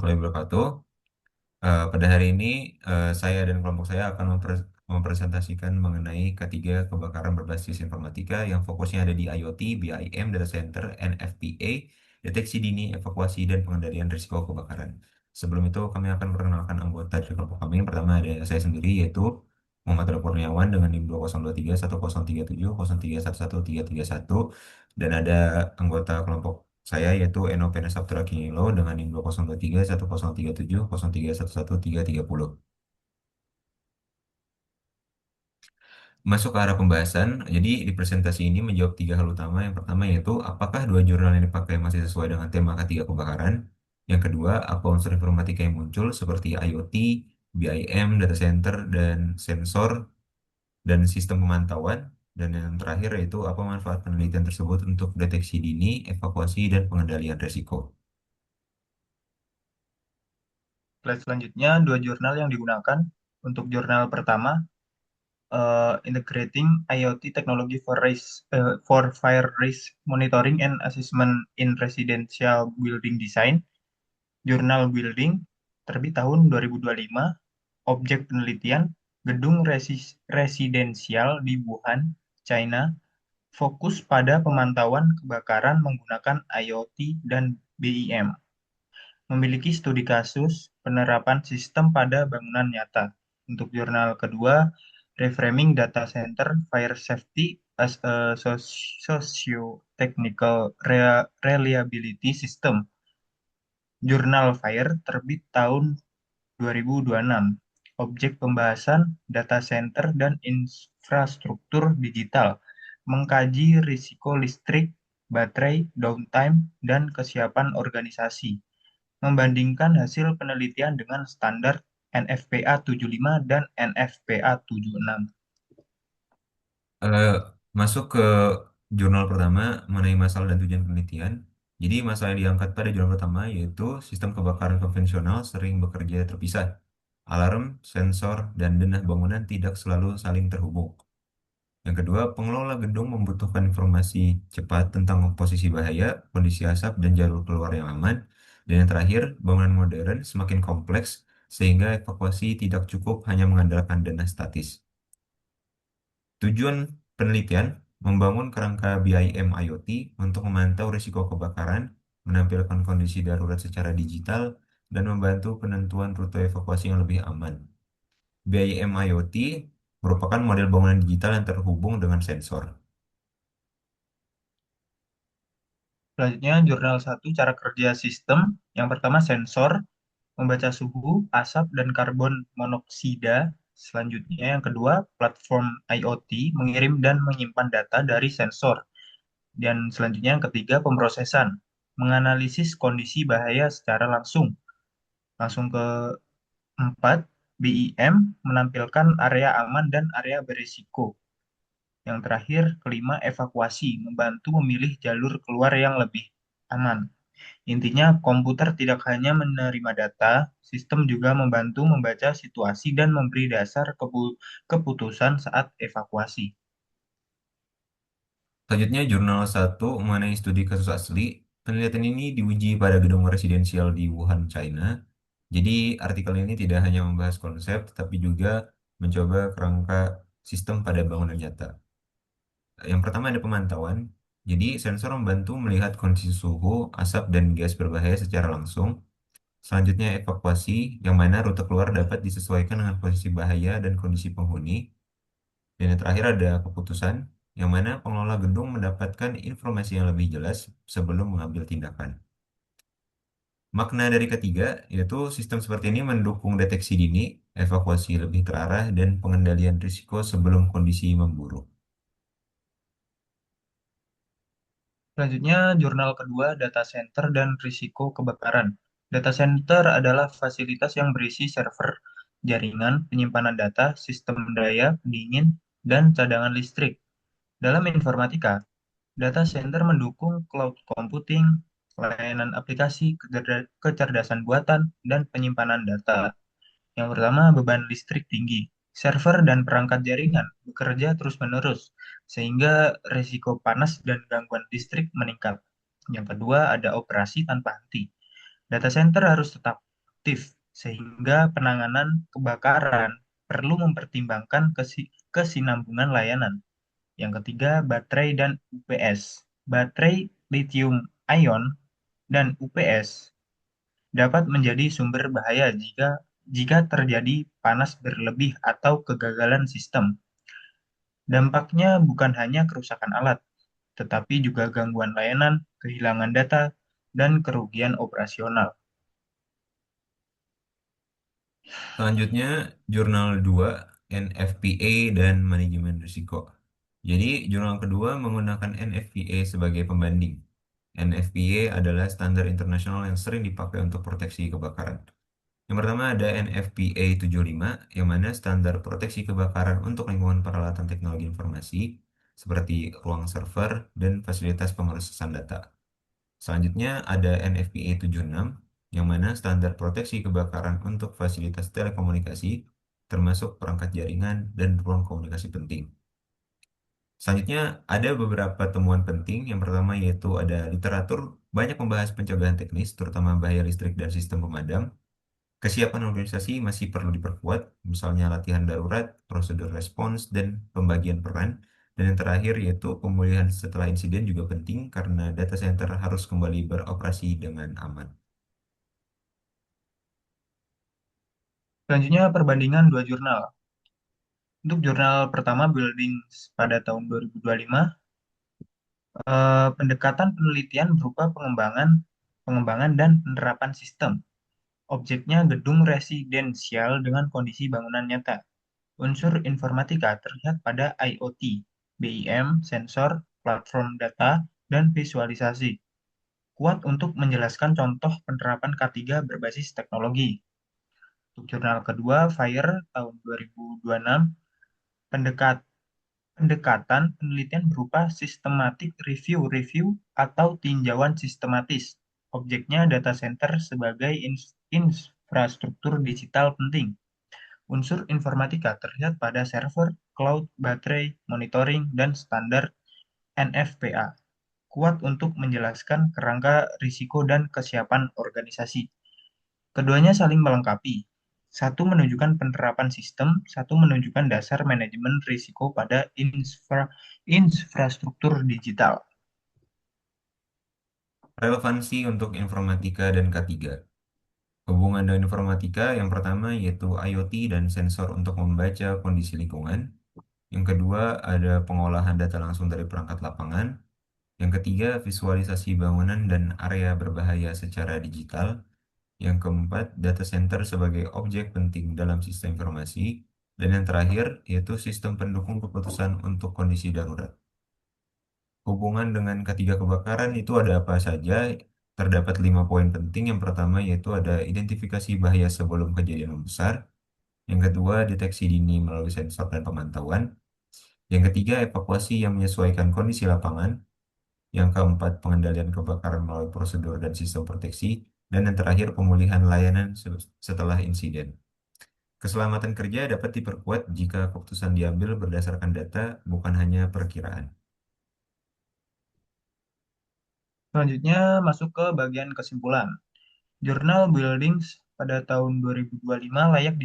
warahmatullahi wabarakatuh. Pada hari ini, saya dan kelompok saya akan mempresentasikan mengenai ketiga kebakaran berbasis informatika yang fokusnya ada di IoT, BIM, Data Center, NFPA, deteksi dini, evakuasi, dan pengendalian risiko kebakaran. Sebelum itu, kami akan perkenalkan anggota dari kelompok kami. Yang pertama ada saya sendiri, yaitu Muhammad Rada Kurniawan dengan NIM 2023 1037 0311 331. Dan ada anggota kelompok saya yaitu Eno Penes Sabtra Kinilo dengan NIM 2023 1037 0311 330. Masuk ke arah pembahasan, jadi di presentasi ini menjawab tiga hal utama. Yang pertama yaitu apakah dua jurnal yang dipakai masih sesuai dengan tema ketiga kebakaran? Yang kedua, apa unsur informatika yang muncul seperti IoT, BIM, data center, dan sensor, dan sistem pemantauan? Dan yang terakhir yaitu apa manfaat penelitian tersebut untuk deteksi dini, evakuasi, dan pengendalian risiko. Slide selanjutnya, dua jurnal yang digunakan. Untuk jurnal pertama, Integrating IoT Technology for Fire Risk Monitoring and Assessment in Residential Building Design, Jurnal Building, terbit tahun 2025, objek penelitian, gedung residensial di Wuhan, China, fokus pada pemantauan kebakaran menggunakan IoT dan BIM. Memiliki studi kasus penerapan sistem pada bangunan nyata. Untuk jurnal kedua, Reframing Data Center Fire Safety as a Socio-Technical Reliability System. Jurnal Fire terbit tahun 2026. Objek pembahasan data center dan infrastruktur digital. Mengkaji risiko listrik, baterai, downtime, dan kesiapan organisasi membandingkan hasil penelitian dengan standar NFPA 75 dan NFPA 76. Eh, Masuk ke jurnal pertama mengenai masalah dan tujuan penelitian. Jadi masalah yang diangkat pada jurnal pertama yaitu sistem kebakaran konvensional sering bekerja terpisah. Alarm, sensor, dan denah bangunan tidak selalu saling terhubung. Yang kedua, pengelola gedung membutuhkan informasi cepat tentang posisi bahaya, kondisi asap, dan jalur keluar yang aman. Dan yang terakhir, bangunan modern semakin kompleks sehingga evakuasi tidak cukup hanya mengandalkan denah statis. Tujuan penelitian membangun kerangka BIM IoT untuk memantau risiko kebakaran, menampilkan kondisi darurat secara digital, dan membantu penentuan rute evakuasi yang lebih aman. BIM IoT merupakan model bangunan digital yang terhubung dengan sensor. Selanjutnya, jurnal satu cara kerja sistem. Yang pertama, sensor, membaca suhu, asap, dan karbon monoksida. Selanjutnya, yang kedua, platform IoT, mengirim dan menyimpan data dari sensor. Dan selanjutnya, yang ketiga, pemrosesan, menganalisis kondisi bahaya secara langsung. Langsung ke 4, BIM, menampilkan area aman dan area berisiko. Yang terakhir, kelima, evakuasi, membantu memilih jalur keluar yang lebih aman. Intinya, komputer tidak hanya menerima data, sistem juga membantu membaca situasi dan memberi dasar keputusan saat evakuasi. Selanjutnya, jurnal satu mengenai studi kasus asli. Penelitian ini diuji pada gedung residensial di Wuhan, China. Jadi, artikel ini tidak hanya membahas konsep, tetapi juga mencoba kerangka sistem pada bangunan nyata. Yang pertama ada pemantauan. Jadi, sensor membantu melihat kondisi suhu, asap, dan gas berbahaya secara langsung. Selanjutnya, evakuasi, yang mana rute keluar dapat disesuaikan dengan posisi bahaya dan kondisi penghuni. Dan yang terakhir ada keputusan, yang mana pengelola gedung mendapatkan informasi yang lebih jelas sebelum mengambil tindakan. Makna dari ketiga, yaitu sistem seperti ini mendukung deteksi dini, evakuasi lebih terarah, dan pengendalian risiko sebelum kondisi memburuk. Selanjutnya, jurnal kedua, data center dan risiko kebakaran. Data center adalah fasilitas yang berisi server, jaringan, penyimpanan data, sistem daya, pendingin, dan cadangan listrik. Dalam informatika, data center mendukung cloud computing, layanan aplikasi, kecerdasan buatan, dan penyimpanan data. Yang pertama, beban listrik tinggi. Server dan perangkat jaringan bekerja terus-menerus, sehingga risiko panas dan gangguan listrik meningkat. Yang kedua, ada operasi tanpa henti. Data center harus tetap produktif, sehingga penanganan kebakaran perlu mempertimbangkan kesinambungan layanan. Yang ketiga, baterai dan UPS. Baterai lithium ion dan UPS dapat menjadi sumber bahaya jika terjadi panas berlebih atau kegagalan sistem. Dampaknya bukan hanya kerusakan alat, tetapi juga gangguan layanan, kehilangan data, dan kerugian operasional. Selanjutnya, jurnal 2 NFPA dan manajemen risiko. Jadi, jurnal kedua menggunakan NFPA sebagai pembanding. NFPA adalah standar internasional yang sering dipakai untuk proteksi kebakaran. Yang pertama ada NFPA 75, yang mana standar proteksi kebakaran untuk lingkungan peralatan teknologi informasi, seperti ruang server dan fasilitas pemrosesan data. Selanjutnya ada NFPA 76, yang mana standar proteksi kebakaran untuk fasilitas telekomunikasi, termasuk perangkat jaringan dan ruang komunikasi penting. Selanjutnya ada beberapa temuan penting. Yang pertama yaitu ada literatur banyak membahas pencegahan teknis, terutama bahaya listrik dan sistem pemadam. Kesiapan organisasi masih perlu diperkuat, misalnya latihan darurat, prosedur respons, dan pembagian peran. Dan yang terakhir yaitu pemulihan setelah insiden juga penting karena data center harus kembali beroperasi dengan aman. Selanjutnya, perbandingan dua jurnal. Untuk jurnal pertama, Buildings pada tahun 2025, pendekatan penelitian berupa pengembangan dan penerapan sistem. Objeknya gedung residensial dengan kondisi bangunan nyata. Unsur informatika terlihat pada IoT, BIM, sensor, platform data, dan visualisasi. Kuat untuk menjelaskan contoh penerapan K3 berbasis teknologi. Untuk jurnal kedua, Fire tahun 2026, pendekat, pendekatan penelitian berupa systematic review atau tinjauan sistematis. Objeknya data center sebagai infrastruktur digital penting. Unsur informatika terlihat pada server, cloud, baterai, monitoring, dan standar NFPA. Kuat untuk menjelaskan kerangka risiko dan kesiapan organisasi. Keduanya saling melengkapi. Satu menunjukkan penerapan sistem, satu menunjukkan dasar manajemen risiko pada infrastruktur digital. Relevansi untuk informatika dan K3. Hubungan dengan informatika yang pertama yaitu IoT dan sensor untuk membaca kondisi lingkungan. Yang kedua ada pengolahan data langsung dari perangkat lapangan. Yang ketiga visualisasi bangunan dan area berbahaya secara digital. Yang keempat data center sebagai objek penting dalam sistem informasi. Dan yang terakhir yaitu sistem pendukung keputusan untuk kondisi darurat. Hubungan dengan ketiga kebakaran itu ada apa saja? Terdapat 5 poin penting. Yang pertama yaitu ada identifikasi bahaya sebelum kejadian yang besar. Yang kedua, deteksi dini melalui sensor dan pemantauan. Yang ketiga, evakuasi yang menyesuaikan kondisi lapangan. Yang keempat, pengendalian kebakaran melalui prosedur dan sistem proteksi. Dan yang terakhir, pemulihan layanan setelah insiden. Keselamatan kerja dapat diperkuat jika keputusan diambil berdasarkan data, bukan hanya perkiraan. Selanjutnya masuk ke bagian kesimpulan. Jurnal Buildings pada tahun 2025 layak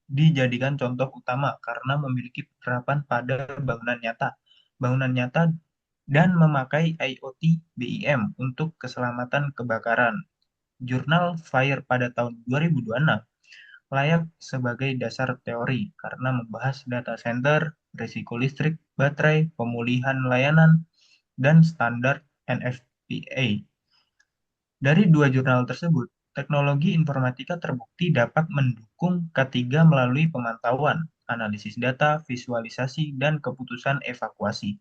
dijadikan contoh utama karena memiliki penerapan pada bangunan nyata dan memakai IoT BIM untuk keselamatan kebakaran. Jurnal Fire pada tahun 2026 layak sebagai dasar teori karena membahas data center, risiko listrik, baterai, pemulihan layanan, dan standar NFPA. Dari dua jurnal tersebut, teknologi informatika terbukti dapat mendukung K3 melalui pemantauan, analisis data, visualisasi, dan keputusan evakuasi.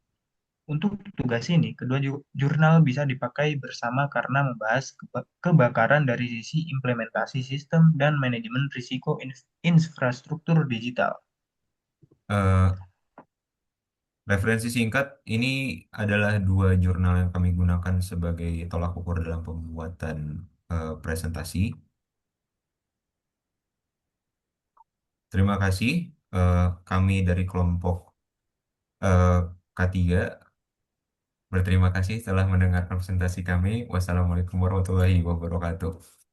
Untuk tugas ini, kedua jurnal bisa dipakai bersama karena membahas kebakaran dari sisi implementasi sistem dan manajemen risiko infrastruktur digital. Eh, Referensi singkat ini adalah dua jurnal yang kami gunakan sebagai tolak ukur dalam pembuatan presentasi. Terima kasih. Kami dari kelompok eh, K3 berterima kasih telah mendengarkan presentasi kami. Wassalamualaikum warahmatullahi wabarakatuh.